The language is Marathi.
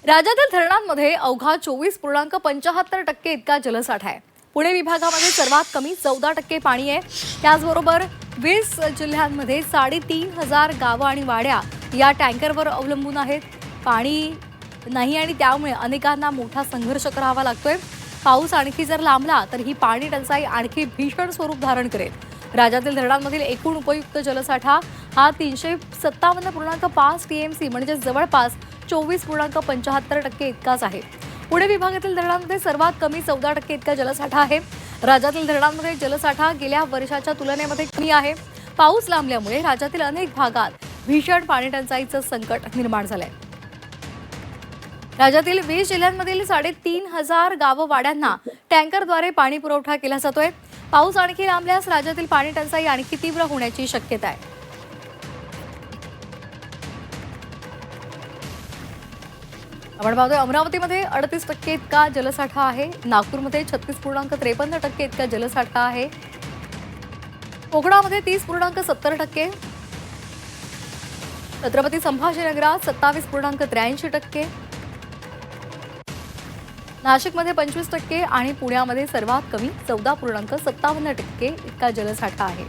राज्यातील धरणांमध्ये अवघा 24.75% इतका जलसाठा आहे। पुणे विभागामध्ये सर्वात कमी 14% पाणी आहे। त्याचबरोबर 20 जिल्ह्यांमध्ये 3,500 गावं आणि वाड्या या टँकरवर अवलंबून आहेत। पाणी नाही आणि त्यामुळे अनेकांना मोठा संघर्ष करावा लागतोय। पाऊस आणखी जर लांबला तर ही पाणी टंचाई आणखी भीषण स्वरूप धारण करेल। राज्यातील धरणांमधील एकूण उपयुक्त जलसाठा हा 357.5 टीएमसी म्हणजे जवळपास 24.75% इतकाच आहे। पुणे विभागातील धरणांमध्ये सर्वात कमी 14% इतका जलसाठा आहे। राज्यातील धरणांमध्ये जलसाठा गेल्या वर्षाच्या तुलनेमध्ये कमी आहे। पाऊस लांबल्यामुळे राज्यातील अनेक भागात भीषण पाणीटंचाईचं संकट निर्माण झालंय। राज्यातील 20 जिल्ह्यांमधील 3,500 गावं वाड्यांना टँकरद्वारे पाणी पुरवठा केला जातोय। पाऊस आणखी लांबल्यास राज्यातील पाणी टंचाई आणखी तीव्र होण्याची शक्यता आहे। आपण पाहतोय अमरावतीमध्ये 38% इतका जलसाठा आहे। नागपूरमध्ये 36.53% इतका जलसाठा आहे। कोकणामध्ये 30.70%, छत्रपती संभाजीनगरात 27.83%, नाशिकमध्ये 25% आणि पुण्यामध्ये सर्वात कमी 14.57% इतका जलसाठा आहे।